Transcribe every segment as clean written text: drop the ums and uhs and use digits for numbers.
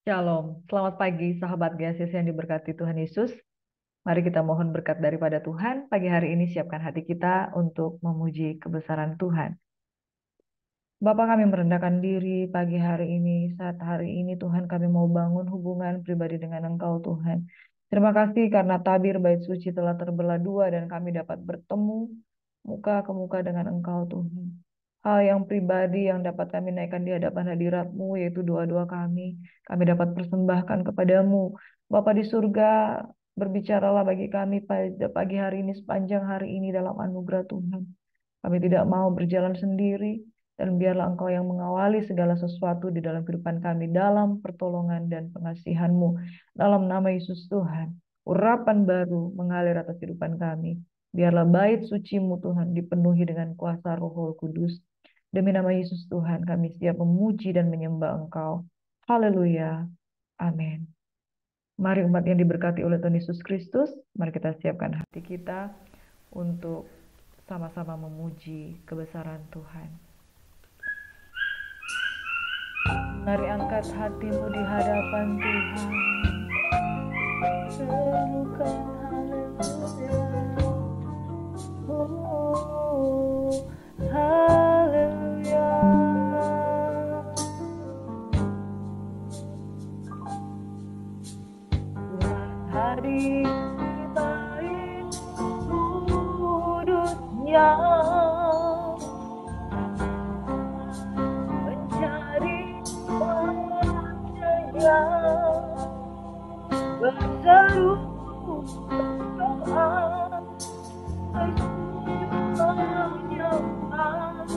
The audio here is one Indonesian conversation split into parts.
Shalom, selamat pagi sahabat GASIS yang diberkati Tuhan Yesus. Mari kita mohon berkat daripada Tuhan. Pagi hari ini siapkan hati kita untuk memuji kebesaran Tuhan. Bapa, kami merendahkan diri pagi hari ini, saat hari ini Tuhan kami mau bangun hubungan pribadi dengan Engkau Tuhan. Terima kasih karena tabir bait suci telah terbelah dua dan kami dapat bertemu muka ke muka dengan Engkau Tuhan. Hal yang pribadi yang dapat kami naikkan di hadapan hadirat-Mu yaitu doa-doa kami dapat persembahkan kepadamu. Bapa di surga, berbicaralah bagi kami pada pagi hari ini sepanjang hari ini dalam anugerah Tuhan. Kami tidak mau berjalan sendiri, dan biarlah Engkau yang mengawali segala sesuatu di dalam kehidupan kami, dalam pertolongan dan pengasihan-Mu. Dalam nama Yesus Tuhan, urapan baru mengalir atas kehidupan kami. Biarlah bait suci-Mu Tuhan dipenuhi dengan kuasa Roh Kudus. Demi nama Yesus Tuhan, kami siap memuji dan menyembah Engkau. Haleluya. Amin. Mari umat yang diberkati oleh Tuhan Yesus Kristus, mari kita siapkan hati kita untuk sama-sama memuji kebesaran Tuhan. Mari angkat hatimu di hadapan Tuhan. Serukan haleluya. Oh, haleluya. Tuhan hadir bait kudusnya, mencari wajahnya, berseru berdoa, bersujud menyembah,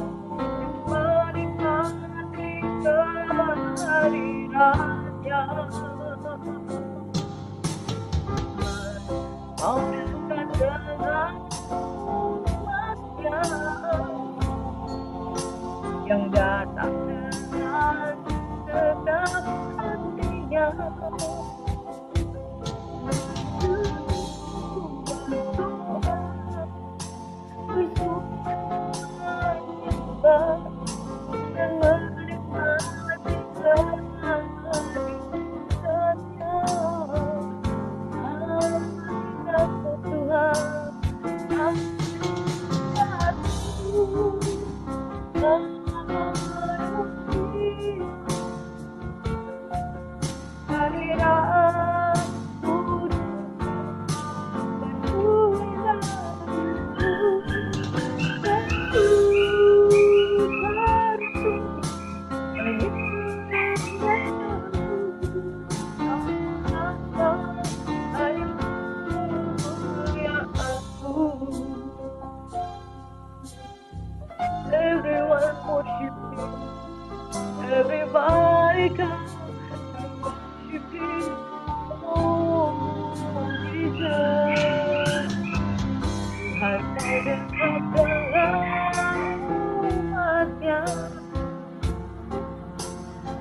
menikmati kehadirannya. Mau dekat dengan umatnya yang datang dengan segenap hatinya. Dan menikmati kehadirannya. Everyone worship Him. Everybody come worship Him. Oh, Jesus. Harta dan umatnya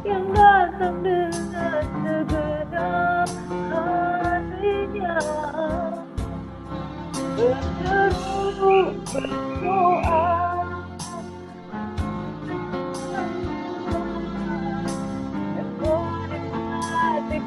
yang datang dengan segenap hatinya, berseru berdoa, dan menikmati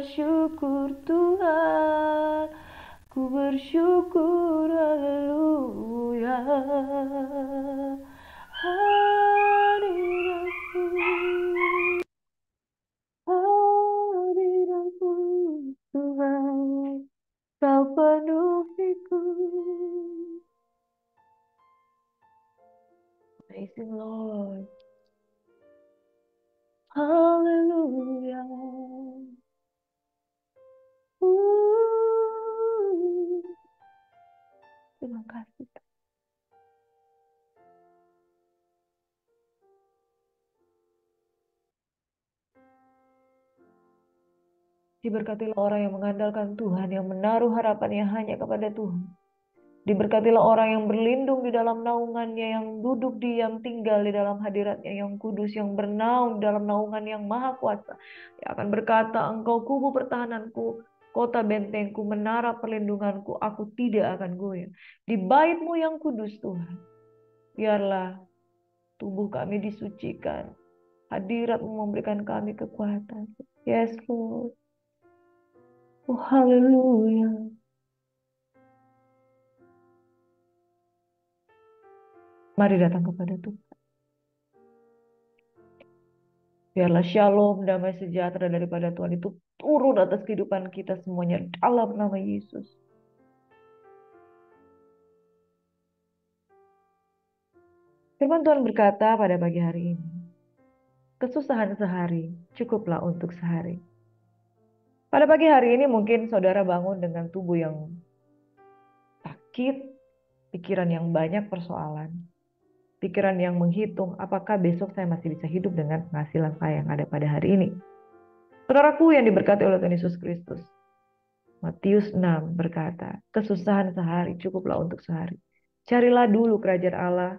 bersyukur Tuhan, ku bersyukur, haleluya. Hadiratmu, hadiratmu Tuhan, kau penuhiku. Amazing Lord, haleluya. Terima kasih. Diberkatilah orang yang mengandalkan Tuhan, yang menaruh harapannya hanya kepada Tuhan. Diberkatilah orang yang berlindung di dalam naungannya, yang duduk diam tinggal di dalam hadiratnya yang kudus, yang bernaung dalam naungan yang maha kuasa. Yang akan berkata, engkau kubu pertahananku, kota bentengku, menara perlindunganku, aku tidak akan goyah. Di bait-Mu yang kudus Tuhan, biarlah tubuh kami disucikan. Hadirat-Mu memberikan kami kekuatan. Yes Lord. Oh haleluya. Mari datang kepada Tuhan. Biarlah shalom, damai sejahtera daripada Tuhan itu turun atas kehidupan kita semuanya dalam nama Yesus. Firman Tuhan berkata pada pagi hari ini, kesusahan sehari cukuplah untuk sehari. Pada pagi hari ini mungkin saudara bangun dengan tubuh yang sakit, pikiran yang banyak persoalan, pikiran yang menghitung apakah besok saya masih bisa hidup dengan penghasilan saya yang ada pada hari ini. Saudaraku yang diberkati oleh Tuhan Yesus Kristus, Matius 6 berkata, kesusahan sehari cukuplah untuk sehari. Carilah dulu kerajaan Allah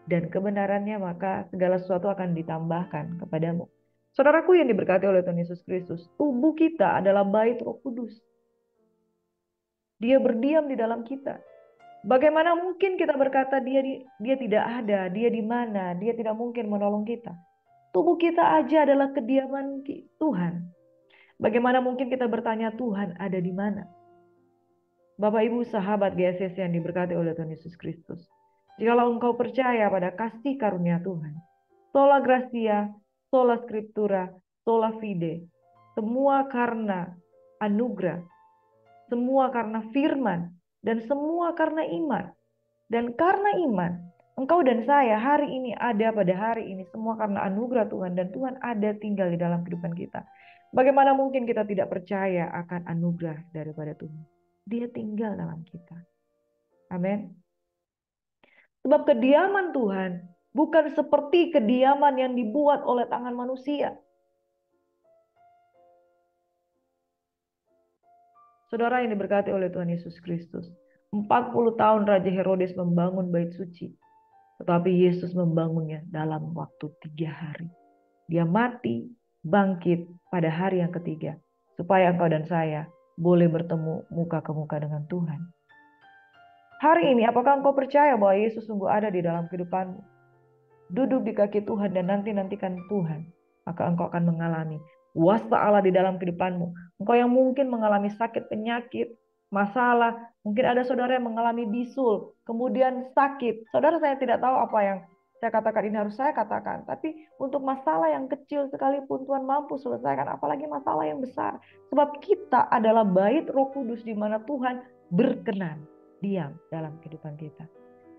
dan kebenarannya, maka segala sesuatu akan ditambahkan kepadamu. Saudaraku yang diberkati oleh Tuhan Yesus Kristus, tubuh kita adalah bait Roh Kudus. Dia berdiam di dalam kita. Bagaimana mungkin kita berkata dia tidak ada, dia di mana, dia tidak mungkin menolong kita. Tubuh kita aja adalah kediaman Tuhan. Bagaimana mungkin kita bertanya Tuhan ada di mana? Bapak Ibu sahabat GSS yang diberkati oleh Tuhan Yesus Kristus. Jikalau engkau percaya pada kasih karunia Tuhan, sola gratia, sola scriptura, sola fide, semua karena anugerah, semua karena firman, dan semua karena iman. Dan karena iman, engkau dan saya hari ini ada pada hari ini semua karena anugerah Tuhan, dan Tuhan ada tinggal di dalam kehidupan kita. Bagaimana mungkin kita tidak percaya akan anugerah daripada Tuhan? Dia tinggal dalam kita. Amin. Sebab kediaman Tuhan bukan seperti kediaman yang dibuat oleh tangan manusia. Saudara yang diberkati oleh Tuhan Yesus Kristus, 40 tahun Raja Herodes membangun bait suci. Tetapi Yesus membangunnya dalam waktu 3 hari. Dia mati, bangkit pada hari yang ketiga. Supaya engkau dan saya boleh bertemu muka ke muka dengan Tuhan. Hari ini apakah engkau percaya bahwa Yesus sungguh ada di dalam kehidupanmu? Duduk di kaki Tuhan dan nantikan Tuhan. Maka engkau akan mengalami kuasa Allah di dalam kehidupanmu. Engkau yang mungkin mengalami sakit, penyakit, masalah. Mungkin ada saudara yang mengalami bisul, kemudian sakit. Saudara, saya tidak tahu apa yang saya katakan ini harus saya katakan. Tapi untuk masalah yang kecil sekalipun Tuhan mampu selesaikan. Apalagi masalah yang besar. Sebab kita adalah bait Roh Kudus di mana Tuhan berkenan diam dalam kehidupan kita.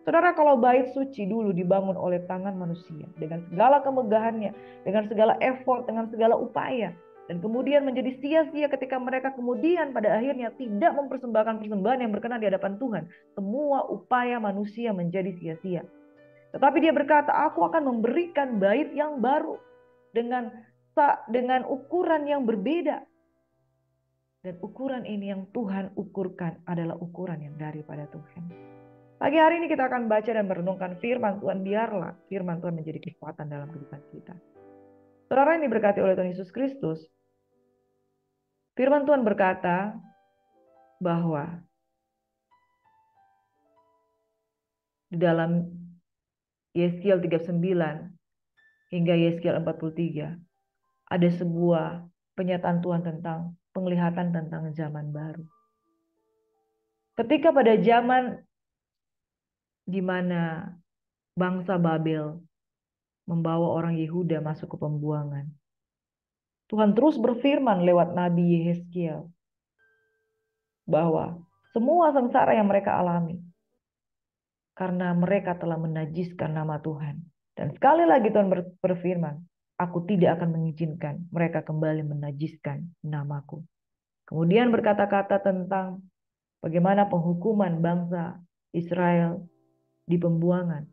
Saudara, kalau bait suci dulu dibangun oleh tangan manusia dengan segala kemegahannya, dengan segala effort, dengan segala upaya, dan kemudian menjadi sia-sia ketika mereka kemudian pada akhirnya tidak mempersembahkan persembahan yang berkenan di hadapan Tuhan. Semua upaya manusia menjadi sia-sia. Tetapi dia berkata, aku akan memberikan bait yang baru dengan ukuran yang berbeda. Dan ukuran ini yang Tuhan ukurkan adalah ukuran yang daripada Tuhan. Pagi hari ini kita akan baca dan merenungkan firman Tuhan. Biarlah firman Tuhan menjadi kekuatan dalam kehidupan kita. Saudara yang diberkati oleh Tuhan Yesus Kristus, firman Tuhan berkata bahwa di dalam Yeskiel 39 hingga Yeskiel 43 ada sebuah penyataan Tuhan tentang penglihatan tentang zaman baru. Ketika pada zaman di mana bangsa Babel membawa orang Yehuda masuk ke pembuangan, Tuhan terus berfirman lewat Nabi Yehezkiel bahwa semua sengsara yang mereka alami karena mereka telah menajiskan nama Tuhan. Dan sekali lagi Tuhan berfirman, aku tidak akan mengizinkan mereka kembali menajiskan namaku. Kemudian berkata-kata tentang bagaimana penghukuman bangsa Israel di pembuangan.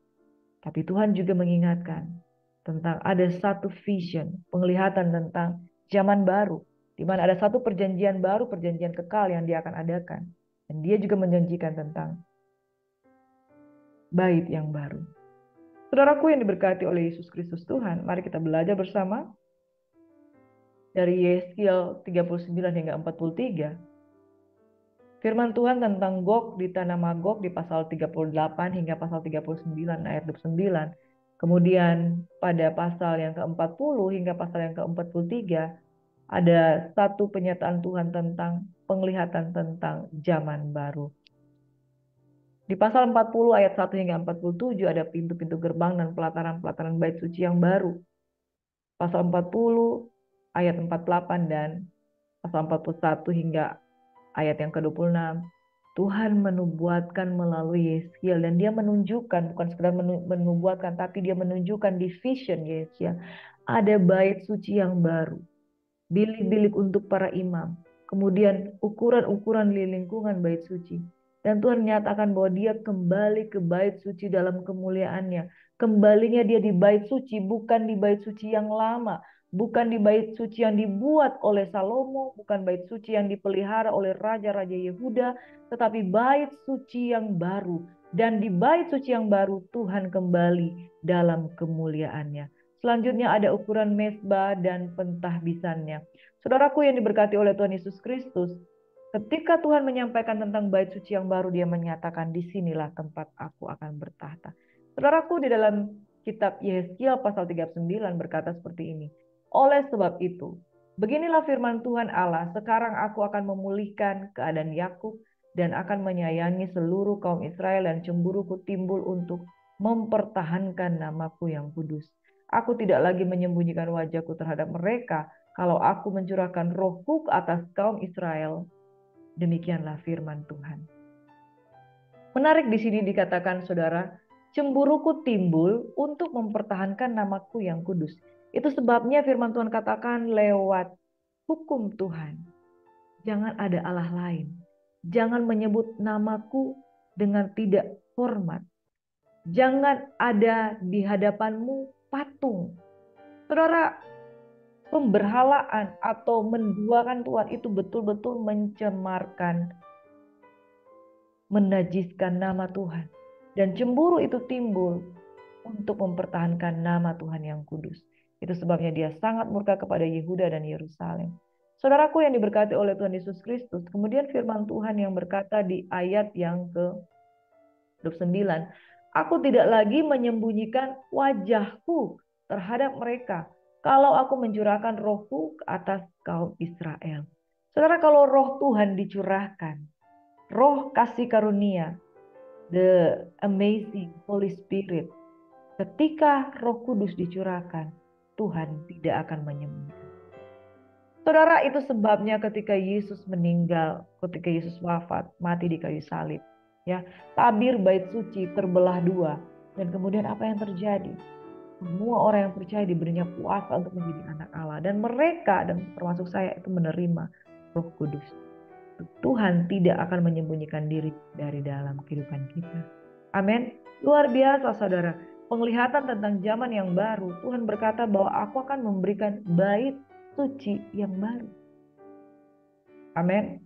Tapi Tuhan juga mengingatkan tentang ada satu vision, penglihatan tentang zaman baru, di mana ada satu perjanjian baru, perjanjian kekal yang dia akan adakan. Dan dia juga menjanjikan tentang bait yang baru. Saudaraku yang diberkati oleh Yesus Kristus Tuhan, mari kita belajar bersama dari Yesaya 39 hingga 43. Firman Tuhan tentang Gog di tanah Magog di pasal 38 hingga pasal 39 ayat 29. Kemudian pada pasal yang ke-40 hingga pasal yang ke-43 ada satu penyataan Tuhan tentang penglihatan tentang zaman baru. Di pasal 40 ayat 1 hingga 47 ada pintu-pintu gerbang dan pelataran-pelataran bait suci yang baru. Pasal 40 ayat 48 dan pasal 41 hingga ayat yang ke-26. Tuhan menubuatkan melalui Yesaya dan dia menunjukkan, bukan sekedar menubuatkan, tapi dia menunjukkan di vision Yesaya. Ada bait suci yang baru, bilik-bilik untuk para imam, kemudian ukuran-ukuran di lingkungan bait suci. Dan Tuhan menyatakan bahwa dia kembali ke bait suci dalam kemuliaannya. Kembalinya dia di bait suci, bukan di bait suci yang lama. Bukan di bait suci yang dibuat oleh Salomo, bukan bait suci yang dipelihara oleh raja-raja Yehuda, tetapi bait suci yang baru. Dan di bait suci yang baru Tuhan kembali dalam kemuliaannya. Selanjutnya ada ukuran mesbah dan pentahbisannya. Saudaraku yang diberkati oleh Tuhan Yesus Kristus, ketika Tuhan menyampaikan tentang bait suci yang baru, dia menyatakan disinilah tempat aku akan bertahta. Saudaraku di dalam kitab Yehezkiel pasal 39 berkata seperti ini. Oleh sebab itu, beginilah firman Tuhan Allah, sekarang aku akan memulihkan keadaan Yakub dan akan menyayangi seluruh kaum Israel dan cemburuku timbul untuk mempertahankan namaku yang kudus. Aku tidak lagi menyembunyikan wajahku terhadap mereka kalau aku mencurahkan rohku ke atas kaum Israel. Demikianlah firman Tuhan. Menarik di sini dikatakan saudara, cemburuku timbul untuk mempertahankan namaku yang kudus. Itu sebabnya firman Tuhan katakan lewat hukum Tuhan. Jangan ada Allah lain. Jangan menyebut namaku dengan tidak hormat. Jangan ada di hadapanmu patung. Saudara, pemberhalaan atau menduakan Tuhan itu betul-betul mencemarkan, menajiskan nama Tuhan. Dan cemburu itu timbul untuk mempertahankan nama Tuhan yang kudus. Itu sebabnya dia sangat murka kepada Yehuda dan Yerusalem. Saudaraku yang diberkati oleh Tuhan Yesus Kristus, kemudian firman Tuhan yang berkata di ayat yang ke-29, aku tidak lagi menyembunyikan wajahku terhadap mereka kalau aku mencurahkan rohku ke atas kaum Israel. Saudara, kalau roh Tuhan dicurahkan, roh kasih karunia, the amazing Holy Spirit, ketika Roh Kudus dicurahkan, Tuhan tidak akan menyembunyikan. Saudara, itu sebabnya ketika Yesus meninggal, ketika Yesus wafat, mati di kayu salib, ya, tabir bait suci terbelah dua, dan kemudian apa yang terjadi? Semua orang yang percaya diberinya kuasa untuk menjadi anak Allah, dan mereka dan termasuk saya itu menerima Roh Kudus. Tuhan tidak akan menyembunyikan diri dari dalam kehidupan kita. Amin. Luar biasa saudara. Penglihatan tentang zaman yang baru. Tuhan berkata bahwa aku akan memberikan bait suci yang baru. Amin.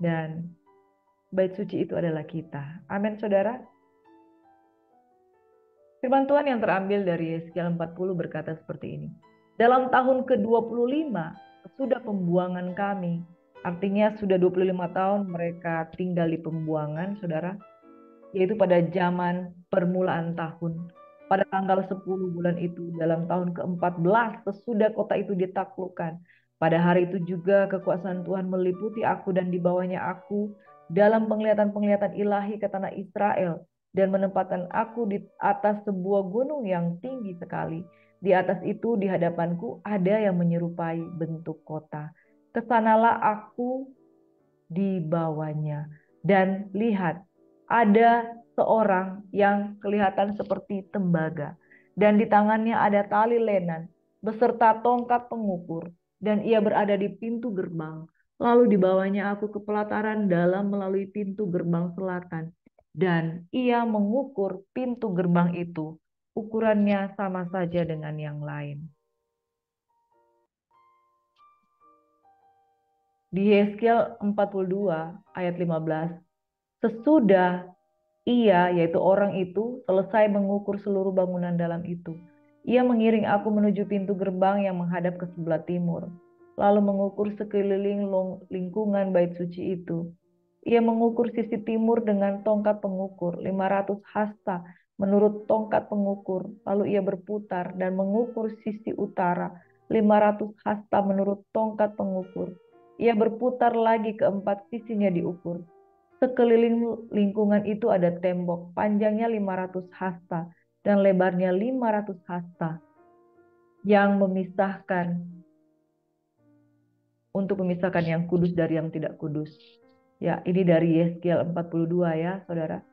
Dan bait suci itu adalah kita. Amin saudara. Firman Tuhan yang terambil dari Yesaya 40 berkata seperti ini. Dalam tahun ke-25 sudah pembuangan kami. Artinya sudah 25 tahun mereka tinggal di pembuangan, saudara. Yaitu pada zaman permulaan tahun. Pada tanggal 10 bulan itu dalam tahun ke-14 sesudah kota itu ditaklukkan. Pada hari itu juga kekuasaan Tuhan meliputi aku dan di bawahnya aku dalam penglihatan-penglihatan ilahi ke tanah Israel dan menempatkan aku di atas sebuah gunung yang tinggi sekali. Di atas itu di hadapanku ada yang menyerupai bentuk kota. Kesanalah aku di bawahnya. Dan lihat, ada seorang yang kelihatan seperti tembaga. Dan di tangannya ada tali lenan beserta tongkat pengukur. Dan ia berada di pintu gerbang. Lalu dibawanya aku ke pelataran dalam melalui pintu gerbang selatan. Dan ia mengukur pintu gerbang itu. Ukurannya sama saja dengan yang lain. Di Yeskiel 42 ayat 15. Sesudah ia, yaitu orang itu, selesai mengukur seluruh bangunan dalam itu. Ia mengiring aku menuju pintu gerbang yang menghadap ke sebelah timur, lalu mengukur sekeliling lingkungan bait suci itu. Ia mengukur sisi timur dengan tongkat pengukur, 500 hasta menurut tongkat pengukur. Lalu ia berputar dan mengukur sisi utara, 500 hasta menurut tongkat pengukur. Ia berputar lagi keempat sisinya diukur. Sekeliling lingkungan itu ada tembok, panjangnya 500 hasta dan lebarnya 500 hasta yang untuk memisahkan yang kudus dari yang tidak kudus. Ya, ini dari Yeskiel 42 ya, Saudara.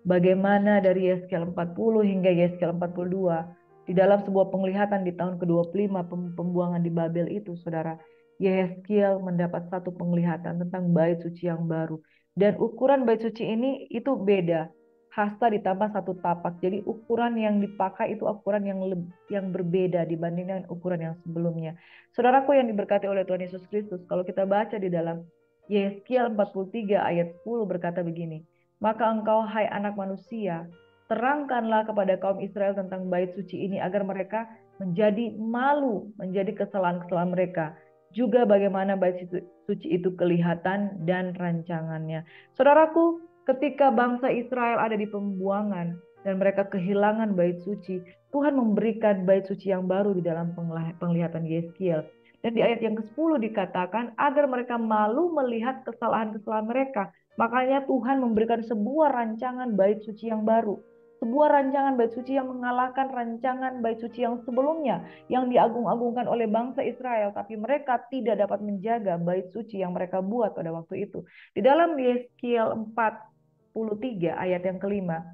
Bagaimana dari Yeskiel 40 hingga Yeskiel 42 di dalam sebuah penglihatan di tahun ke-25 pembuangan di Babel itu, Saudara, Yeskiel mendapat satu penglihatan tentang bait suci yang baru. Dan ukuran bait suci ini itu beda. Hasta ditambah satu tapak. Jadi ukuran yang dipakai itu ukuran yang berbeda dibandingkan ukuran yang sebelumnya. Saudaraku yang diberkati oleh Tuhan Yesus Kristus, kalau kita baca di dalam Yeskiel 43 ayat 10 berkata begini. Maka engkau, hai anak manusia, terangkanlah kepada kaum Israel tentang bait suci ini agar mereka menjadi malu, menjadi kesalahan-kesalahan mereka. Juga bagaimana bait suci itu kelihatan dan rancangannya. Saudaraku, ketika bangsa Israel ada di pembuangan dan mereka kehilangan bait suci, Tuhan memberikan bait suci yang baru di dalam penglihatan Yeskiel. Dan di ayat yang ke-10 dikatakan agar mereka malu melihat kesalahan-kesalahan mereka. Makanya Tuhan memberikan sebuah rancangan bait suci yang baru. Sebuah rancangan bait suci yang mengalahkan rancangan bait suci yang sebelumnya. Yang diagung-agungkan oleh bangsa Israel. Tapi mereka tidak dapat menjaga bait suci yang mereka buat pada waktu itu. Di dalam Yeskiel 43 ayat yang kelima.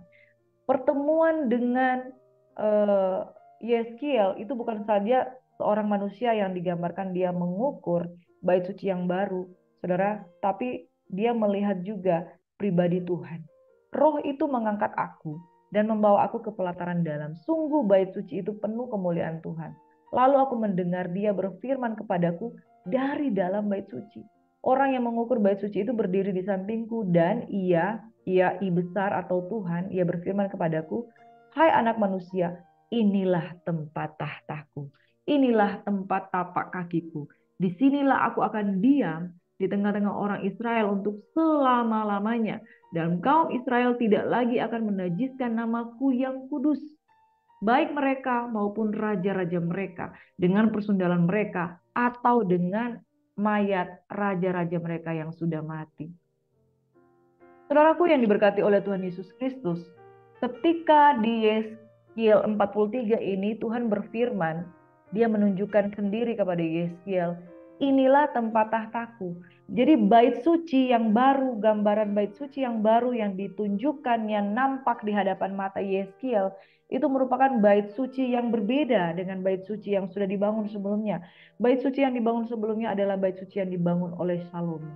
Pertemuan dengan Yeskiel itu bukan saja seorang manusia yang digambarkan dia mengukur bait suci yang baru. Saudara, tapi dia melihat juga pribadi Tuhan. Roh itu mengangkat aku dan membawa aku ke pelataran dalam. Sungguh bait suci itu penuh kemuliaan Tuhan. Lalu aku mendengar dia berfirman kepadaku dari dalam bait suci. Orang yang mengukur bait suci itu berdiri di sampingku dan ia I besar atau Tuhan, ia berfirman kepadaku, hai anak manusia, inilah tempat tahtaku. Inilah tempat tapak kakiku. Disinilah aku akan diam di tengah-tengah orang Israel untuk selama-lamanya. Dan kaum Israel tidak lagi akan menajiskan namaku yang kudus. Baik mereka maupun raja-raja mereka dengan persundalan mereka atau dengan mayat raja-raja mereka yang sudah mati. Saudaraku yang diberkati oleh Tuhan Yesus Kristus, ketika di Yeskiel 43 ini Tuhan berfirman, dia menunjukkan sendiri kepada Yeskiel, inilah tempat tahtaku. Jadi bait suci yang baru, gambaran bait suci yang baru yang ditunjukkan, yang nampak di hadapan mata Yeskiel, itu merupakan bait suci yang berbeda dengan bait suci yang sudah dibangun sebelumnya. Bait suci yang dibangun sebelumnya adalah bait suci yang dibangun oleh Salomo.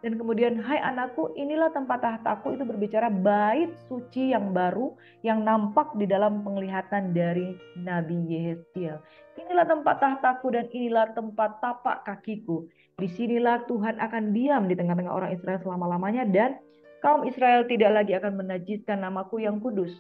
Dan kemudian, hai anakku, inilah tempat tahtaku, itu berbicara bait suci yang baru yang nampak di dalam penglihatan dari Nabi Yeskiel. Inilah tempat tahtaku dan inilah tempat tapak kakiku. Disinilah Tuhan akan diam di tengah-tengah orang Israel selama-lamanya dan kaum Israel tidak lagi akan menajiskan namaku yang kudus.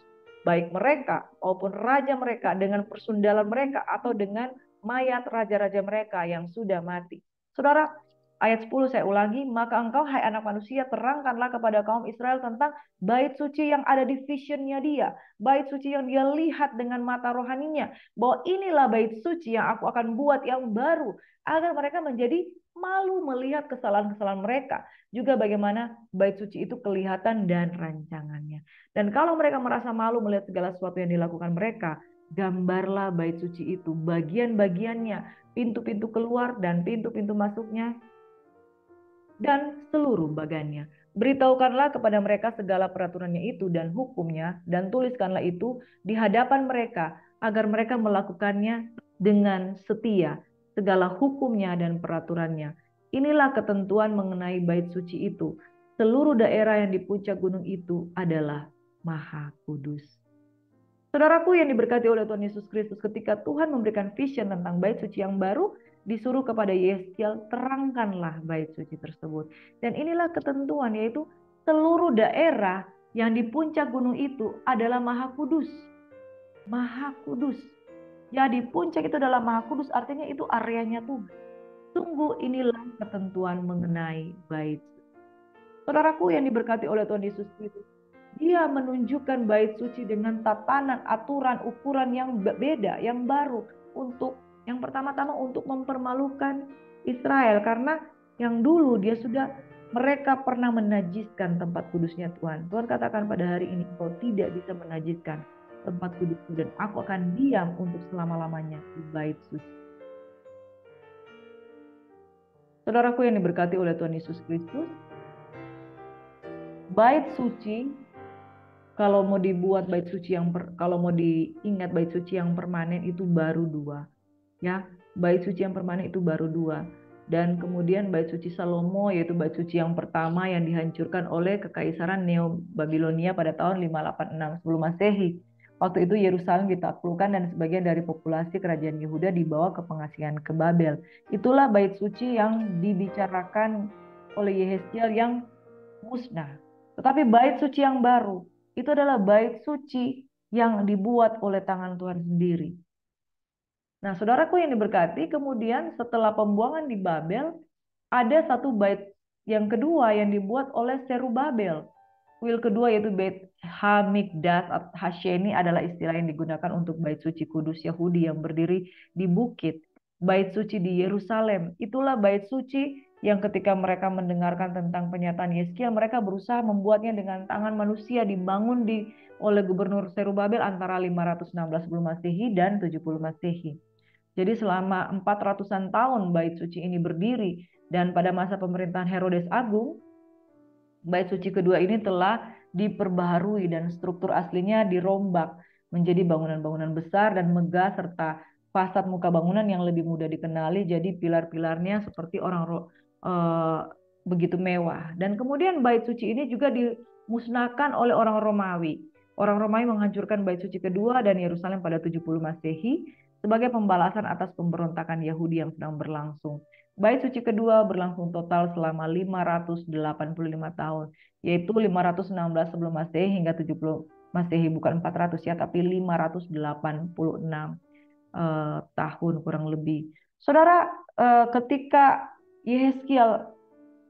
Baik mereka maupun raja mereka dengan persundalan mereka atau dengan mayat raja-raja mereka yang sudah mati. Saudara, ayat 10 saya ulangi, maka engkau hai anak manusia terangkanlah kepada kaum Israel tentang bait suci yang ada di visionnya dia. Bait suci yang dia lihat dengan mata rohaninya. Bahwa inilah bait suci yang aku akan buat yang baru. Agar mereka menjadi malu melihat kesalahan-kesalahan mereka. Juga bagaimana bait suci itu kelihatan dan rancangannya. Dan kalau mereka merasa malu melihat segala sesuatu yang dilakukan mereka, gambarlah bait suci itu, bagian-bagiannya, pintu-pintu keluar dan pintu-pintu masuknya, dan seluruh bagannya. Beritahukanlah kepada mereka segala peraturannya itu dan hukumnya, dan tuliskanlah itu di hadapan mereka, agar mereka melakukannya dengan setia, segala hukumnya dan peraturannya. Inilah ketentuan mengenai bait suci itu. Seluruh daerah yang di puncak gunung itu adalah maha kudus. Saudaraku yang diberkati oleh Tuhan Yesus Kristus, ketika Tuhan memberikan vision tentang bait suci yang baru, disuruh kepada Yeskiel, terangkanlah bait suci tersebut. Dan inilah ketentuan, yaitu seluruh daerah yang di puncak gunung itu adalah maha kudus. Maha kudus. Jadi puncak itu adalah maha kudus, artinya itu areanya Tuhan. Sungguh inilah ketentuan mengenai bait. Saudaraku yang diberkati oleh Tuhan Yesus Kristus, dia menunjukkan bait suci dengan tatanan, aturan, ukuran yang beda, yang baru. Untuk yang pertama-tama untuk mempermalukan Israel. Karena yang dulu mereka pernah menajiskan tempat kudusnya Tuhan. Tuhan katakan pada hari ini, engkau tidak bisa menajiskan tempat kudusku, dan aku akan diam untuk selama-lamanya di bait suci. Saudaraku yang diberkati oleh Tuhan Yesus Kristus, bait suci, kalau mau dibuat bait suci kalau mau diingat bait suci yang permanen itu baru dua. Ya, bait suci yang permanen itu baru dua. Dan kemudian bait suci Salomo, yaitu bait suci yang pertama yang dihancurkan oleh Kekaisaran Neo Babilonia pada tahun 586 sebelum Masehi. Waktu itu Yerusalem ditaklukkan dan sebagian dari populasi kerajaan Yehuda dibawa ke pengasihan ke Babel. Itulah bait suci yang dibicarakan oleh Yehezkiel yang musnah. Tetapi bait suci yang baru itu adalah bait suci yang dibuat oleh tangan Tuhan sendiri. Nah, saudaraku yang diberkati, kemudian setelah pembuangan di Babel, ada satu bait yang kedua yang dibuat oleh Serubabel. Kuil kedua yaitu bait Hamikdas atau Hasheni adalah istilah yang digunakan untuk bait suci kudus Yahudi yang berdiri di bukit. Bait suci di Yerusalem, itulah bait suci yang ketika mereka mendengarkan tentang pernyataan Yeskiel, mereka berusaha membuatnya dengan tangan manusia, dibangun oleh Gubernur Serubabel antara 516 sebelum Masehi dan 70 Masehi. Jadi selama 400-an tahun bait suci ini berdiri, dan pada masa pemerintahan Herodes Agung, bait suci kedua ini telah diperbaharui dan struktur aslinya dirombak menjadi bangunan-bangunan besar dan megah, serta fasad muka bangunan yang lebih mudah dikenali. Jadi pilar-pilarnya seperti begitu mewah. Dan kemudian bait suci ini juga dimusnahkan oleh orang Romawi. Orang Romawi menghancurkan bait suci kedua dan Yerusalem pada 70 Masehi sebagai pembalasan atas pemberontakan Yahudi yang sedang berlangsung. Bait suci kedua berlangsung total selama 585 tahun, yaitu 516 sebelum Masehi hingga 70 Masehi, bukan 400 ya, tapi 586 tahun kurang lebih. Saudara, ketika Yehezkiel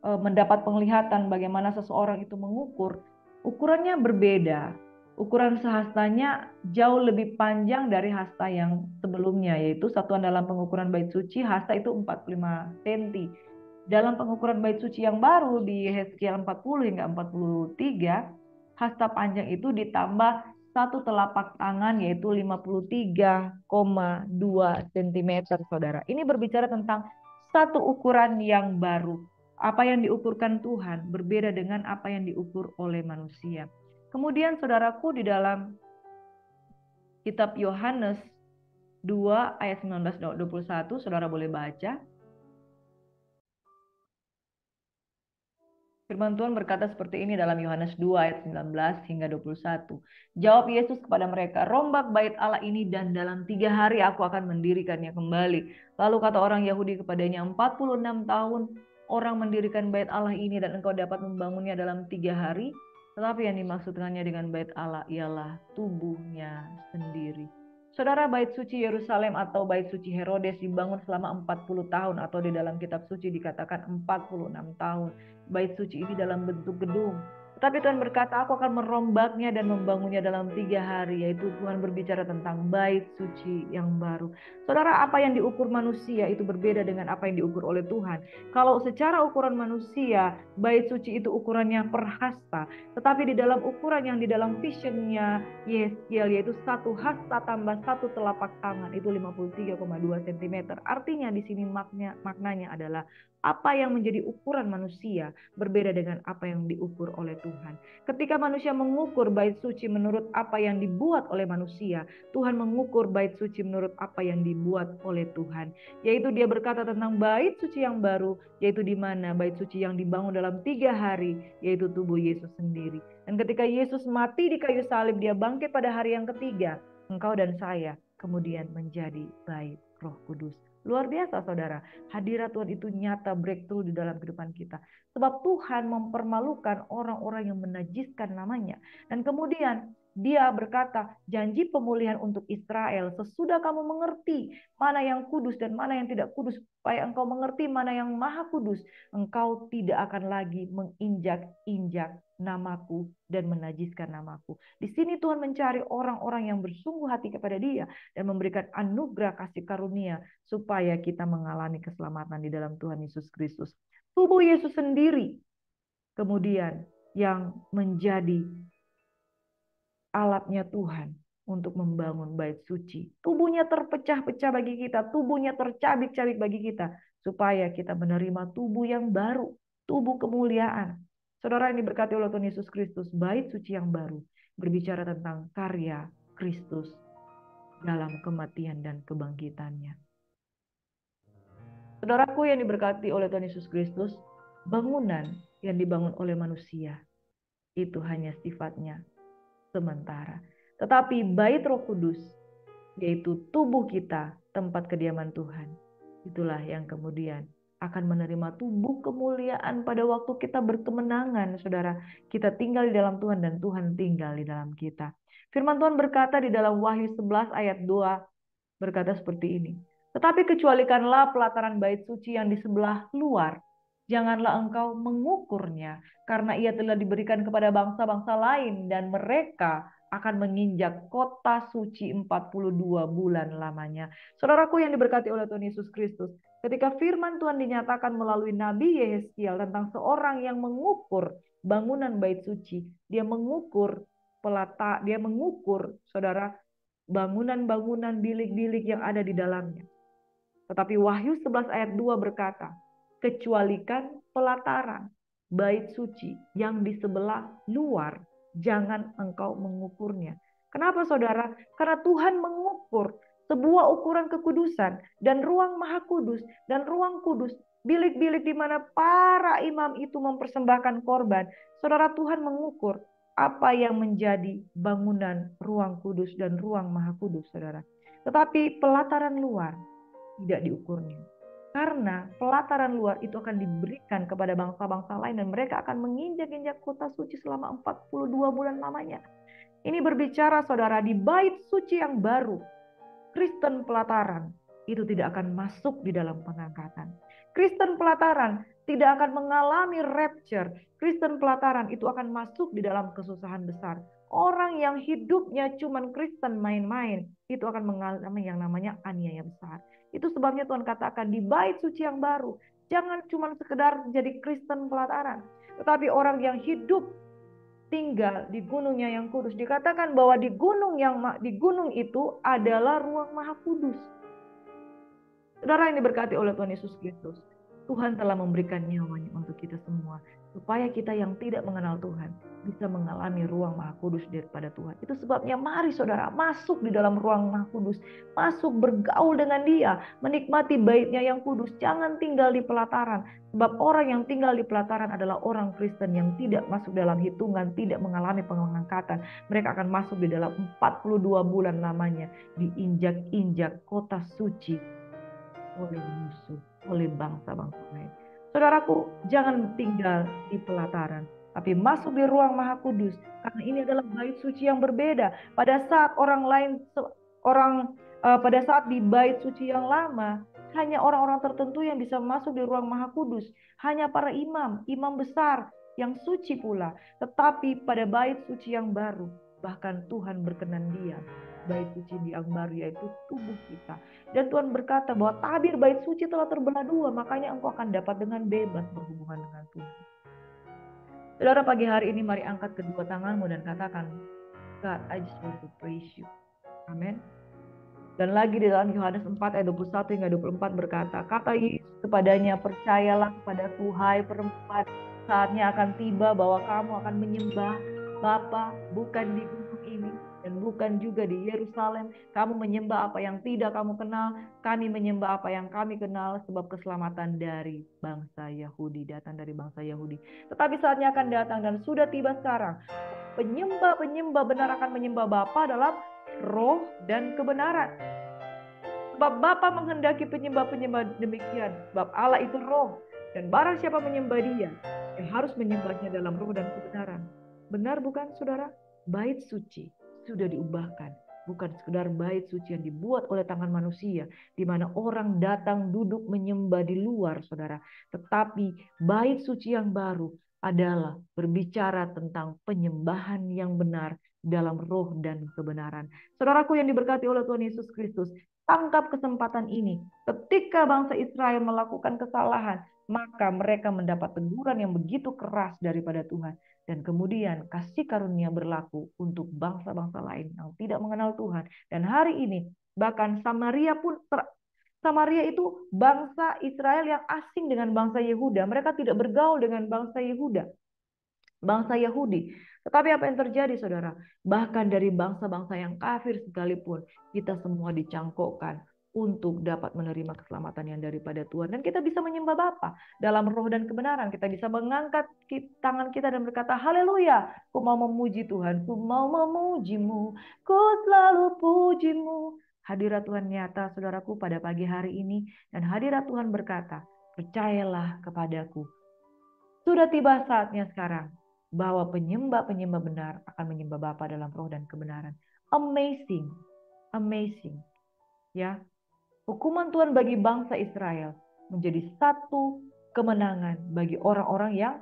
mendapat penglihatan bagaimana seseorang itu mengukur, ukurannya berbeda. Ukuran sehastanya jauh lebih panjang dari hasta yang sebelumnya, yaitu satuan dalam pengukuran bait suci, hasta itu 45 cm. Dalam pengukuran bait suci yang baru di Yehezkiel 40 hingga 43, hasta panjang itu ditambah satu telapak tangan, yaitu 53,2 cm, saudara. Ini berbicara tentang satu ukuran yang baru. Apa yang diukurkan Tuhan berbeda dengan apa yang diukur oleh manusia. Kemudian saudaraku, di dalam kitab Yohanes 2 ayat 19-21, saudara boleh baca. Firman Tuhan berkata seperti ini dalam Yohanes 2 ayat 19 hingga 21. Jawab Yesus kepada mereka, rombak bait Allah ini dan dalam 3 hari aku akan mendirikannya kembali. Lalu kata orang Yahudi kepadanya, 46 tahun orang mendirikan bait Allah ini dan engkau dapat membangunnya dalam 3 hari. Tetapi yang dimaksudkannya dengan bait Allah ialah tubuhnya sendiri. Saudara, bait suci Yerusalem atau bait suci Herodes dibangun selama 40 tahun, atau di dalam kitab suci dikatakan 46 tahun. Bait suci ini dalam bentuk gedung. Tetapi Tuhan berkata, aku akan merombaknya dan membangunnya dalam 3 hari. Yaitu Tuhan berbicara tentang bait suci yang baru. Saudara, apa yang diukur manusia itu berbeda dengan apa yang diukur oleh Tuhan. Kalau secara ukuran manusia, bait suci itu ukurannya per hasta. Tetapi di dalam ukuran yang di dalam visionnya Yeskiel, yaitu satu hasta tambah satu telapak tangan, itu 53,2 cm. Artinya di sini maknanya adalah apa yang menjadi ukuran manusia berbeda dengan apa yang diukur oleh Tuhan. Ketika manusia mengukur bait suci menurut apa yang dibuat oleh manusia, Tuhan mengukur bait suci menurut apa yang dibuat oleh Tuhan. Yaitu dia berkata tentang bait suci yang baru, yaitu di mana bait suci yang dibangun dalam 3 hari, yaitu tubuh Yesus sendiri. Dan ketika Yesus mati di kayu salib, dia bangkit pada hari yang ketiga. Engkau dan saya kemudian menjadi bait Roh Kudus. Luar biasa saudara, hadirat Tuhan itu nyata, breakthrough di dalam kehidupan kita. Sebab Tuhan mempermalukan orang-orang yang menajiskan namanya. Dan kemudian dia berkata, janji pemulihan untuk Israel sesudah kamu mengerti mana yang kudus dan mana yang tidak kudus, supaya engkau mengerti mana yang maha kudus, engkau tidak akan lagi menginjak-injak namaku dan menajiskan namaku. Di sini Tuhan mencari orang-orang yang bersungguh hati kepada Dia dan memberikan anugerah kasih karunia supaya kita mengalami keselamatan di dalam Tuhan Yesus Kristus. Tubuh Yesus sendiri kemudian yang menjadi alatnya Tuhan untuk membangun bait suci. Tubuhnya terpecah-pecah bagi kita, tubuhnya tercabik-cabik bagi kita, supaya kita menerima tubuh yang baru, tubuh kemuliaan. Saudara, ini diberkati oleh Tuhan Yesus Kristus, bait suci yang baru berbicara tentang karya Kristus dalam kematian dan kebangkitannya. Saudaraku yang diberkati oleh Tuhan Yesus Kristus, bangunan yang dibangun oleh manusia itu hanya sifatnya sementara. Tetapi bait Roh Kudus, yaitu tubuh kita, tempat kediaman Tuhan, itulah yang kemudian akan menerima tubuh kemuliaan pada waktu kita berkemenangan, saudara. Kita tinggal di dalam Tuhan dan Tuhan tinggal di dalam kita. Firman Tuhan berkata di dalam Wahyu 11 ayat 2, berkata seperti ini. Tetapi kecualikanlah pelataran bait suci yang di sebelah luar. Janganlah engkau mengukurnya, karena ia telah diberikan kepada bangsa-bangsa lain, dan mereka akan menginjak kota suci 42 bulan lamanya. Saudaraku yang diberkati oleh Tuhan Yesus Kristus, ketika firman Tuhan dinyatakan melalui Nabi Yeskiel tentang seorang yang mengukur bangunan bait suci, dia mengukur dia mengukur, saudara, bangunan-bangunan bilik-bilik yang ada di dalamnya. Tetapi Wahyu 11 ayat 2 berkata, kecualikan pelataran bait suci yang di sebelah luar, jangan engkau mengukurnya. Kenapa saudara? Karena Tuhan mengukur sebuah ukuran kekudusan dan ruang maha kudus dan ruang kudus, bilik-bilik di mana para imam itu mempersembahkan korban. Saudara, Tuhan mengukur apa yang menjadi bangunan ruang kudus dan ruang maha kudus, saudara. Tetapi pelataran luar tidak diukurnya. Karena pelataran luar itu akan diberikan kepada bangsa-bangsa lain dan mereka akan menginjak-injak kota suci selama 42 bulan lamanya. Ini berbicara saudara, di bait suci yang baru, Kristen pelataran itu tidak akan masuk di dalam pengangkatan. Kristen pelataran tidak akan mengalami rapture. Kristen pelataran itu akan masuk di dalam kesusahan besar. Orang yang hidupnya cuman Kristen main-main, itu akan mengalami yang namanya aniaya besar. Itu sebabnya Tuhan katakan di bait suci yang baru, jangan cuma sekedar jadi Kristen pelataran, tetapi orang yang hidup tinggal di gunungnya yang kudus. Dikatakan bahwa di gunung itu adalah ruang maha kudus. Saudara yang diberkati oleh Tuhan Yesus Kristus, Tuhan telah memberikan nyawanya untuk kita semua, supaya kita yang tidak mengenal Tuhan bisa mengalami ruang maha kudus daripada Tuhan. Itu sebabnya mari saudara masuk di dalam ruang maha kudus, masuk bergaul dengan Dia, menikmati baitnya yang kudus. Jangan tinggal di pelataran, sebab orang yang tinggal di pelataran adalah orang Kristen yang tidak masuk dalam hitungan, tidak mengalami pengangkatan. Mereka akan masuk di dalam 42 bulan lamanya, diinjak-injak kota suci oleh musuh, oleh bangsa-bangsa lain. Saudaraku, jangan tinggal di pelataran, tapi masuk di ruang maha kudus, karena ini adalah bait suci yang berbeda. Pada saat orang lain Pada saat di bait suci yang lama, hanya orang-orang tertentu yang bisa masuk di ruang maha kudus. Hanya para imam, imam besar yang suci pula. Tetapi pada bait suci yang baru, bahkan Tuhan berkenan diam. Bait suci yang baru yaitu tubuh kita. Dan Tuhan berkata bahwa tabir bait suci telah terbelah dua, makanya engkau akan dapat dengan bebas berhubungan dengan Tuhan. Saudara, pagi hari ini mari angkat kedua tanganmu dan katakan, God, I just want to praise you. Amin. Dan lagi di dalam Yohanes 4 ayat 21 hingga 24 berkata, kata Yesus kepadanya, percayalah kepadaku hai perempuan, saatnya akan tiba bahwa kamu akan menyembah Bapa bukan di gunung ini dan bukan juga di Yerusalem. Kamu menyembah apa yang tidak kamu kenal, kami menyembah apa yang kami kenal, sebab keselamatan dari bangsa Yahudi, datang dari bangsa Yahudi. Tetapi saatnya akan datang dan sudah tiba sekarang, penyembah-penyembah benar akan menyembah Bapa dalam roh dan kebenaran. Sebab Bapa menghendaki penyembah-penyembah demikian. Sebab Allah itu roh. Dan barang siapa menyembah dia, yang harus menyembahnya dalam roh dan kebenaran. Benar bukan saudara? Bait suci sudah diubahkan. Bukan sekedar bait suci yang dibuat oleh tangan manusia. Di mana orang datang duduk menyembah di luar saudara. Tetapi bait suci yang baru adalah berbicara tentang penyembahan yang benar dalam roh dan kebenaran. Saudaraku yang diberkati oleh Tuhan Yesus Kristus, tangkap kesempatan ini. Ketika bangsa Israel melakukan kesalahan, maka mereka mendapat teguran yang begitu keras daripada Tuhan. Dan kemudian kasih karunia berlaku untuk bangsa-bangsa lain yang tidak mengenal Tuhan. Dan hari ini bahkan Samaria itu bangsa Israel yang asing dengan bangsa Yehuda. Mereka tidak bergaul dengan bangsa Yehuda, bangsa Yahudi. Tetapi apa yang terjadi saudara? Bahkan dari bangsa-bangsa yang kafir sekalipun, kita semua dicangkokkan untuk dapat menerima keselamatan yang daripada Tuhan. Dan kita bisa menyembah Bapa dalam roh dan kebenaran. Kita bisa mengangkat tangan kita dan berkata, haleluya, ku mau memuji Tuhan, ku mau memujimu, ku selalu pujimu. Hadirat Tuhan nyata saudaraku pada pagi hari ini. Dan hadirat Tuhan berkata, percayalah kepadaku. Sudah tiba saatnya sekarang bahwa penyembah-penyembah benar akan menyembah Bapa dalam roh dan kebenaran. Amazing, amazing. Ya, hukuman Tuhan bagi bangsa Israel menjadi satu kemenangan bagi orang-orang yang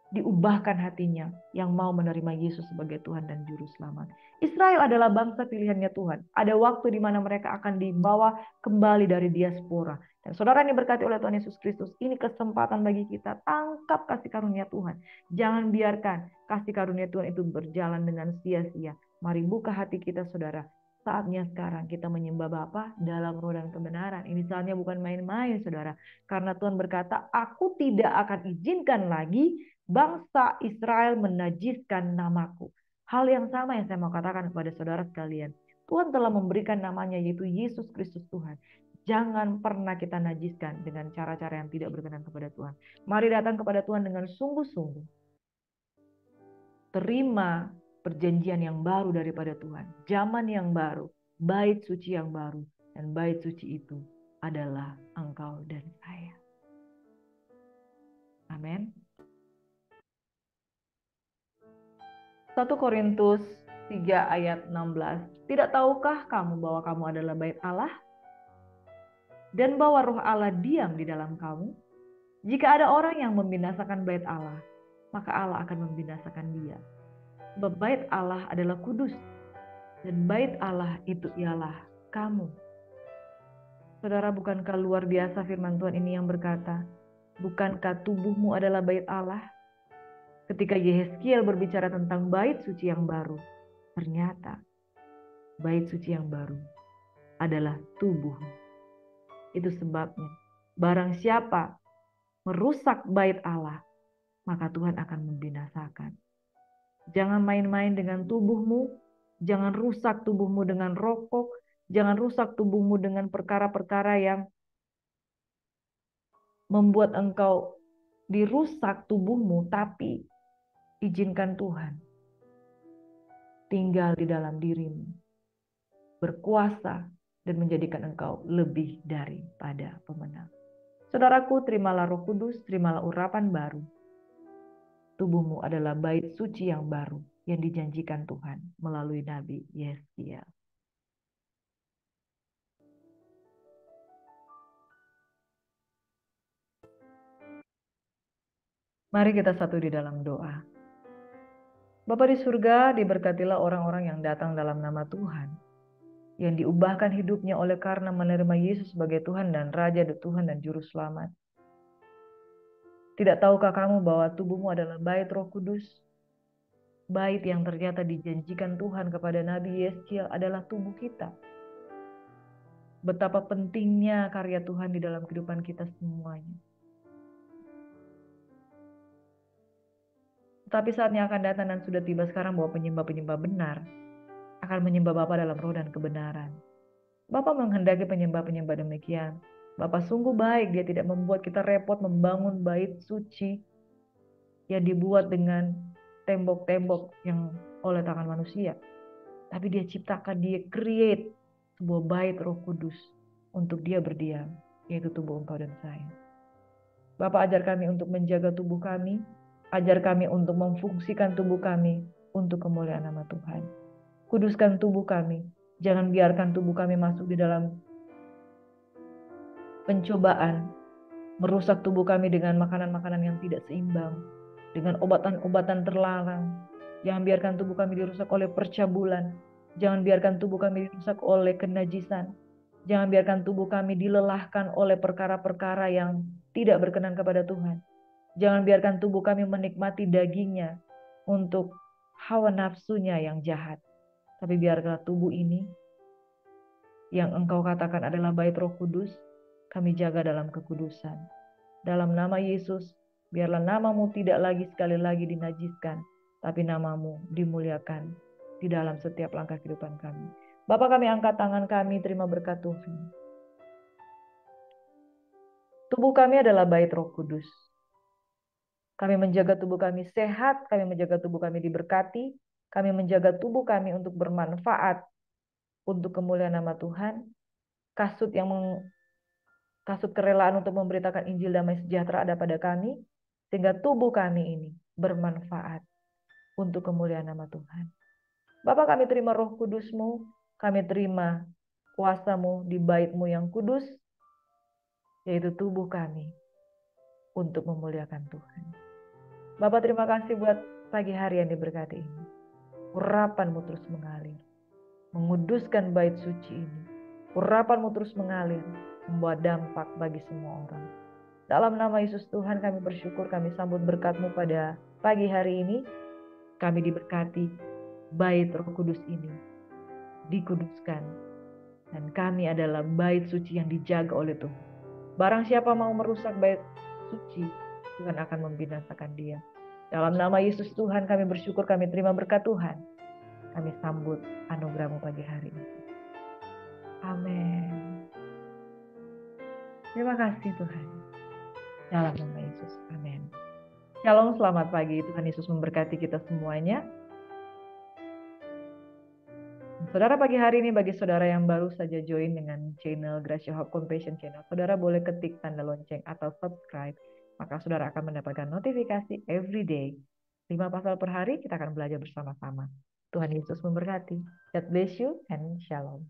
diubahkan hatinya, yang mau menerima Yesus sebagai Tuhan dan Juru Selamat. Israel adalah bangsa pilihannya Tuhan. Ada waktu di mana mereka akan dibawa kembali dari diaspora. Dan saudara yang diberkati oleh Tuhan Yesus Kristus, ini kesempatan bagi kita. Tangkap kasih karunia Tuhan. Jangan biarkan kasih karunia Tuhan itu berjalan dengan sia-sia. Mari buka hati kita saudara. Saatnya sekarang kita menyembah Bapa dalam roh dan kebenaran. Ini saatnya bukan main-main saudara. Karena Tuhan berkata, aku tidak akan izinkan lagi bangsa Israel menajiskan namaku. Hal yang sama yang saya mau katakan kepada saudara sekalian. Tuhan telah memberikan namanya yaitu Yesus Kristus Tuhan. Jangan pernah kita najiskan dengan cara-cara yang tidak berkenan kepada Tuhan. Mari datang kepada Tuhan dengan sungguh-sungguh. Terima perjanjian yang baru daripada Tuhan. Zaman yang baru, bait suci yang baru. Dan bait suci itu adalah engkau dan saya. Amin. 1 Korintus 3 ayat 16. Tidak tahukah kamu bahwa kamu adalah bait Allah? Dan bahwa roh Allah diam di dalam kamu? Jika ada orang yang membinasakan bait Allah, maka Allah akan membinasakan dia. Sebab bait Allah adalah kudus. Dan bait Allah itu ialah kamu. Saudara, bukankah luar biasa firman Tuhan ini yang berkata, bukankah tubuhmu adalah bait Allah? Ketika Yehezkiel berbicara tentang bait suci yang baru, ternyata bait suci yang baru adalah tubuh. Itu sebabnya barang siapa merusak bait Allah, maka Tuhan akan membinasakan. Jangan main-main dengan tubuhmu, jangan rusak tubuhmu dengan rokok, jangan rusak tubuhmu dengan perkara-perkara yang membuat engkau dirusak tubuhmu, tapi izinkan Tuhan tinggal di dalam dirimu, berkuasa dan menjadikan engkau lebih daripada pemenang. Saudaraku, terimalah Roh Kudus, terimalah urapan baru. Tubuhmu adalah bait suci yang baru yang dijanjikan Tuhan melalui Nabi Yesaya. Mari kita satu di dalam doa. Bapa di surga, diberkatilah orang-orang yang datang dalam nama Tuhan, yang diubahkan hidupnya oleh karena menerima Yesus sebagai Tuhan dan Raja dan Tuhan dan Juru Selamat. Tidak tahukah kamu bahwa tubuhmu adalah bait Roh Kudus? Bait yang ternyata dijanjikan Tuhan kepada Nabi Yeskiel adalah tubuh kita. Betapa pentingnya karya Tuhan di dalam kehidupan kita semuanya. Tapi saatnya akan datang dan sudah tiba sekarang bahwa penyembah-penyembah benar akan menyembah Bapa dalam roh dan kebenaran. Bapa menghendaki penyembah-penyembah demikian. Bapa sungguh baik, dia tidak membuat kita repot membangun bait suci yang dibuat dengan tembok-tembok yang oleh tangan manusia. Tapi dia ciptakan, dia create sebuah bait Roh Kudus untuk dia berdiam, yaitu tubuh engkau dan saya. Bapak ajar kami untuk menjaga tubuh kami, ajar kami untuk memfungsikan tubuh kami untuk kemuliaan nama Tuhan. Kuduskan tubuh kami, jangan biarkan tubuh kami masuk di dalam pencobaan, merusak tubuh kami dengan makanan-makanan yang tidak seimbang, dengan obatan-obatan terlarang. Jangan biarkan tubuh kami dirusak oleh percabulan. Jangan biarkan tubuh kami dirusak oleh kenajisan. Jangan biarkan tubuh kami dilelahkan oleh perkara-perkara yang tidak berkenan kepada Tuhan. Jangan biarkan tubuh kami menikmati dagingnya untuk hawa nafsunya yang jahat. Tapi biarlah tubuh ini yang engkau katakan adalah bait Roh Kudus, kami jaga dalam kekudusan. Dalam nama Yesus, biarlah namamu tidak lagi sekali lagi dinajiskan, tapi namamu dimuliakan di dalam setiap langkah kehidupan kami. Bapak, kami angkat tangan kami, terima berkat Tuhan. Tubuh kami adalah bait Roh Kudus. Kami menjaga tubuh kami sehat, kami menjaga tubuh kami diberkati, kami menjaga tubuh kami untuk bermanfaat untuk kemuliaan nama Tuhan. Kasut kerelaan untuk memberitakan Injil damai sejahtera ada pada kami, sehingga tubuh kami ini bermanfaat untuk kemuliaan nama Tuhan. Bapak, kami terima Roh Kudus-Mu, kami terima kuasa-Mu di bait-Mu yang kudus, yaitu tubuh kami untuk memuliakan Tuhan. Bapak, terima kasih buat pagi hari yang diberkati ini. Urapan-Mu terus mengalir, menguduskan bait suci ini. Urapan-Mu terus mengalir, membawa dampak bagi semua orang. Dalam nama Yesus Tuhan kami bersyukur, kami sambut berkat-Mu pada pagi hari ini. Kami diberkati, bait Roh Kudus ini dikuduskan. Dan kami adalah bait suci yang dijaga oleh Tuhan. Barang siapa mau merusak bait suci, Tuhan akan membinasakan dia. Dalam nama Yesus Tuhan kami bersyukur, kami terima berkat Tuhan. Kami sambut anugerah-Mu pagi hari ini. Amin. Terima kasih Tuhan. Dalam nama Yesus. Amin. Shalom, selamat pagi. Tuhan Yesus memberkati kita semuanya. Saudara, pagi hari ini bagi saudara yang baru saja join dengan channel Gracia Hope Compassion Channel, saudara boleh ketik tanda lonceng atau subscribe, maka saudara akan mendapatkan notifikasi every day. 5 pasal per hari kita akan belajar bersama-sama. Tuhan Yesus memberkati. God bless you and shalom.